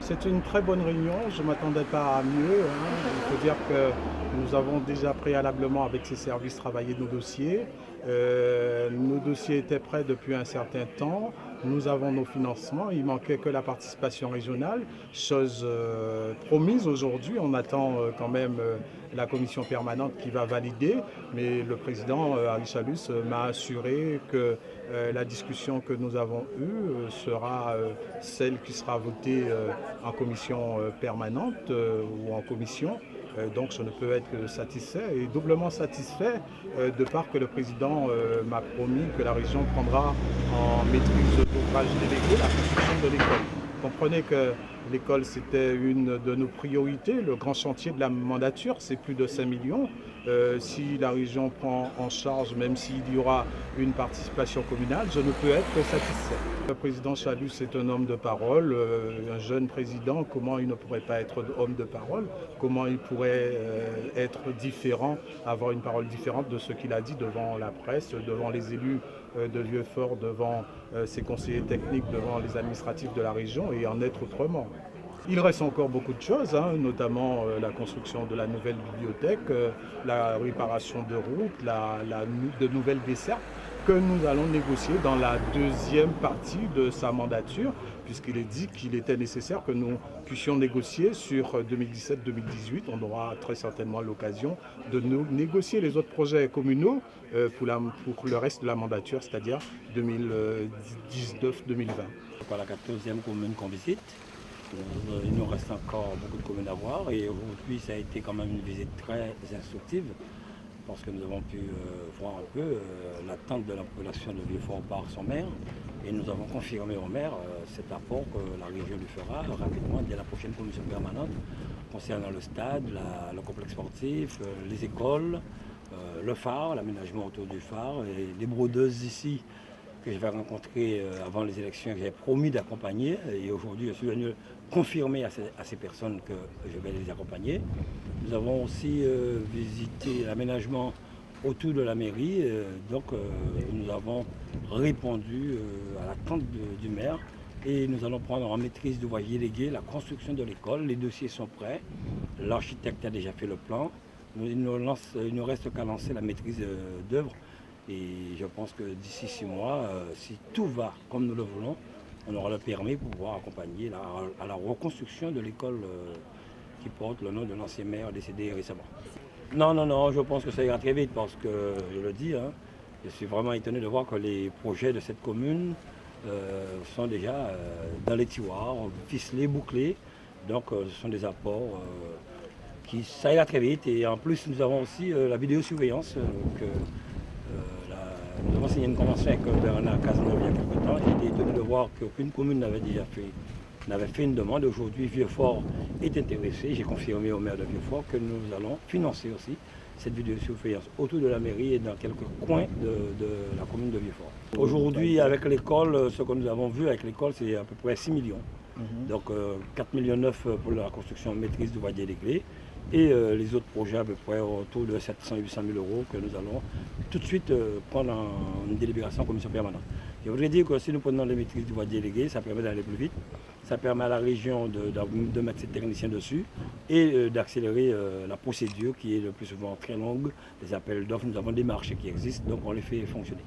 C'est une très bonne réunion, je ne m'attendais pas à mieux. Il faut dire que nous avons déjà préalablement avec ces services travaillé nos dossiers. Nos dossiers étaient prêts depuis un certain temps. Nous avons nos financements, il manquait que la participation régionale, chose promise aujourd'hui. On attend quand même la commission permanente qui va valider, mais le président Ari Chalus m'a assuré que la discussion que nous avons eue sera celle qui sera votée en commission permanente ou en commission. Donc je ne peux être que satisfait et doublement satisfait de part que le président m'a promis que la région prendra en maîtrise d'ouvrage délégué la construction de l'école. Comprenez que l'école, c'était une de nos priorités. Le grand chantier de la mandature, c'est plus de 5 millions. Si la région prend en charge, même s'il y aura une participation communale, je ne peux être que satisfait. Le président Chalus est un homme de parole, un jeune président. Comment il ne pourrait pas être homme de parole? Comment il pourrait être différent, avoir une parole différente de ce qu'il a dit devant la presse, devant les élus de Vieux-Fort, devant ses conseillers techniques, devant les administratifs de la région et en être autrement. Il reste encore beaucoup de choses, notamment la construction de la nouvelle bibliothèque, la réparation de routes, de nouvelles dessertes que nous allons négocier dans la deuxième partie de sa mandature, puisqu'il est dit qu'il était nécessaire que nous puissions négocier sur 2017-2018. On aura très certainement l'occasion de négocier les autres projets communaux pour le reste de la mandature, c'est-à-dire 2019-2020. C'est la 14e commune qu'on visite. Il nous reste encore beaucoup de communes à voir et aujourd'hui ça a été quand même une visite très instructive parce que nous avons pu voir un peu l'attente de la population de Vieux-Fort par son maire et nous avons confirmé au maire cet apport que la région lui fera rapidement dès la prochaine commission permanente concernant le stade, le complexe sportif, les écoles, le phare, l'aménagement autour du phare et les brodeuses ici que j'avais rencontré avant les élections, que j'avais promis d'accompagner. Et aujourd'hui, je suis venu confirmer à ces personnes que je vais les accompagner. Nous avons aussi visité l'aménagement autour de la mairie. Nous avons répondu à l'attente du maire. Et nous allons prendre en maîtrise d'ouvrage délégué la construction de l'école. Les dossiers sont prêts. L'architecte a déjà fait le plan. Il ne reste qu'à lancer la maîtrise d'œuvre. Et je pense que d'ici 6 mois, si tout va comme nous le voulons, on aura le permis pour pouvoir accompagner à la reconstruction de l'école qui porte le nom de l'ancien maire décédé récemment. Non, je pense que ça ira très vite parce que, je le dis, je suis vraiment étonné de voir que les projets de cette commune sont déjà dans les tiroirs, ficelés, bouclés. Donc ce sont des apports ça ira très vite. Et en plus, nous avons aussi la vidéosurveillance. Nous avons signé une convention avec Bernard Cazeneuve il y a quelque temps. J'ai été étonné de voir qu'aucune commune n'avait fait une demande. Aujourd'hui, Vieux-Fort est intéressé. J'ai confirmé au maire de Vieux-Fort que nous allons financer aussi cette vidéosurveillance autour de la mairie et dans quelques coins de la commune de Vieux-Fort. Aujourd'hui, avec l'école, ce que nous avons vu avec l'école, c'est à peu près 6 millions. Donc 4,9 millions pour la construction maîtrise d'ouvrage délégué. Et les autres projets à peu près autour de 700 000 800 000 euros que nous allons tout de suite prendre en délibération en commission permanente. Je voudrais dire que si nous prenons les maîtrises du voie délégué, ça permet d'aller plus vite, ça permet à la région de mettre ses techniciens dessus et d'accélérer la procédure qui est le plus souvent très longue. Les appels d'offres, nous avons des marchés qui existent, donc on les fait fonctionner.